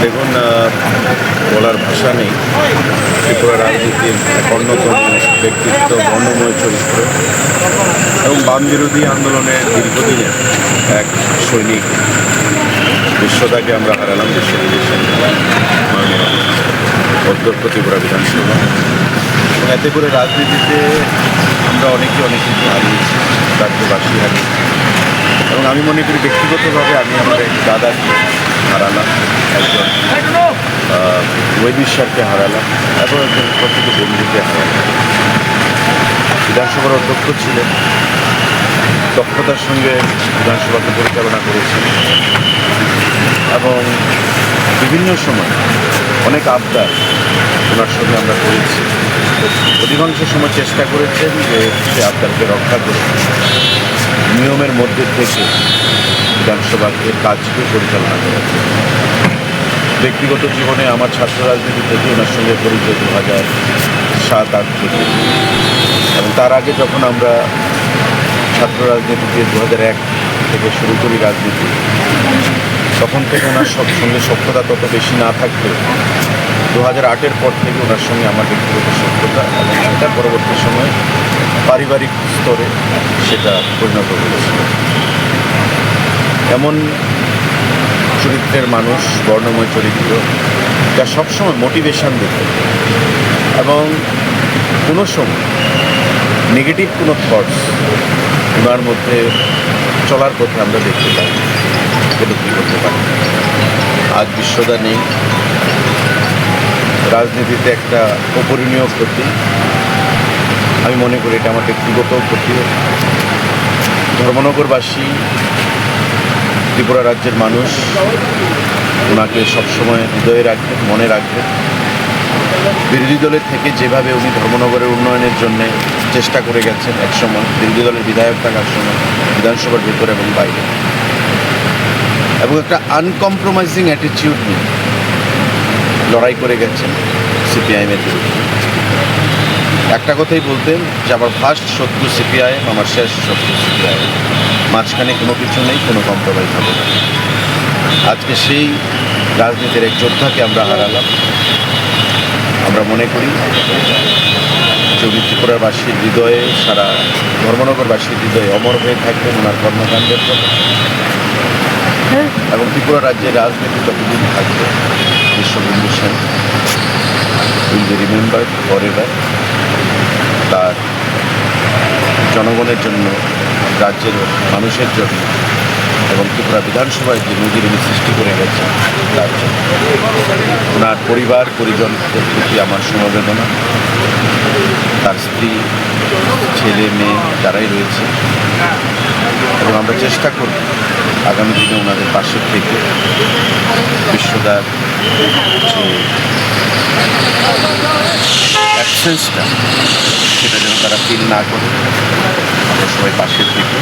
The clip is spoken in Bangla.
দেখুন, বলার ভাষা নেই। ত্রিপুরা রাজনীতির অন্যতম ব্যক্তিত্ব, বর্ণময় চরিত্র এবং বাম বিরোধী আন্দোলনের দীর্ঘদিনের এক সৈনিক বিশ্বদাকে আমরা হারালাম। মাননীয় অধ্যক্ষ ত্রিপুরা বিধানসভা, এবং এতে করে রাজনীতিতে আমরা অনেকে অনেক কিছু হারিয়েছি, রাজ্যবাসী হারিয়েছি। এবং আমি মনে করি ব্যক্তিগতভাবে আমি আমার এক দাদাকে হারালাম, একজন ওয়েদিশ্বরকে হারালাম এবং একজন প্রকৃত বন্ধুকে হারালাম। বিধানসভার অধ্যক্ষ ছিলেন, দক্ষতার সঙ্গে বিধানসভাকে পরিচালনা করেছেন এবং বিভিন্ন সময় অনেক আবদার ওনার সঙ্গে আমরা করেছি। অধিকাংশ সময় চেষ্টা করেছেন যে সে আবদারকে রক্ষা করে নিয়মের মধ্যে থেকে বিধানসভাকে কাজকে পরিচালনা করা। ব্যক্তিগত জীবনে আমার ছাত্র রাজনীতি থেকে ওনার সঙ্গে পরিচয় 2007-8 থেকে, এবং তার আগে যখন আমরা ছাত্র রাজনীতিতে 2001 থেকে শুরু করি রাজনীতি, তখন থেকে ওনার সঙ্গে সখ্যতা তত বেশি না থাকলেও 2008-এর পর থেকে ওনার সঙ্গে আমার ব্যক্তিগত সখ্যতা এবং সেটা পরবর্তী সময়ে পারিবারিক স্তরে সেটা পরিণত হয়েছিল। এমন চরিত্রের মানুষ, বর্ণময় চরিত্র, যা সবসময় মোটিভেশন দিত এবং কোনো সময় নেগেটিভ কোনো থটস ওনার মধ্যে চলার পথে আমরা দেখতে পাই, উপলব্ধি করতে পারি। আজ বিশ্বদা নেই, রাজনীতিতে একটা অপরিণীয় ক্ষতি। আমি মনে করি এটা আমার ব্যক্তিগত ক্ষতি। ধর্মনগরবাসী, ত্রিপুরা রাজ্যের মানুষ ওনাকে সবসময় হৃদয়ে রাখবেন, মনে রাখবেন। বিরোধী দলের থেকে যেভাবে উনি ধর্মনগরের উন্নয়নের জন্য চেষ্টা করে গেছেন, একসময় বিরোধী দলের বিধায়ক থাকার সময় বিধানসভার ভেতরে এবং বাইরে, এবং একটা আনকম্প্রোমাইজিং অ্যাটিটিউড নিয়ে লড়াই করে গেছেন সিপিআইএমের বিরুদ্ধে। একটা কথাই বলতেন যে আমার ফার্স্ট শত্রু সিপিআইএম, আমার শেষ শত্রু সিপিআইএম, মাঝখানে কোনো কিছু নেই, কোনো কম্প্রোমাইজ হবে না। আজকে সেই রাজনীতির এক যোদ্ধাকে আমরা হারালাম। আমরা মনে করি যে উনি ত্রিপুরাবাসীর হৃদয়ে, সারা ধর্মনগরবাসীর হৃদয়ে অমর হয়ে থাকবেন ওনার কর্মকাণ্ডের জন্য, এবং ত্রিপুরা রাজ্যের রাজনীতি যতদিন থাকবে Bishwabandhu Sen will be remembered forever. তার জনগণের জন্য, রাজ্যের মানুষের জন্য এবং ত্রিপুরা বিধানসভায় যে নজির উনি সৃষ্টি করে গেছেন তার জন্য ওনার পরিবার পরিজনদের প্রতি আমার সমবেদনা। তার স্ত্রী, ছেলে মেয়ে যারাই রয়েছে, এবং আমরা চেষ্টা করব আগামী দিনে ওনাদের পাশে থেকে বিশ্বদার যে অ্যাবসেন্সটা সেটা যেন তারা ফিল না করে আমরা সবাই পাশে থেকে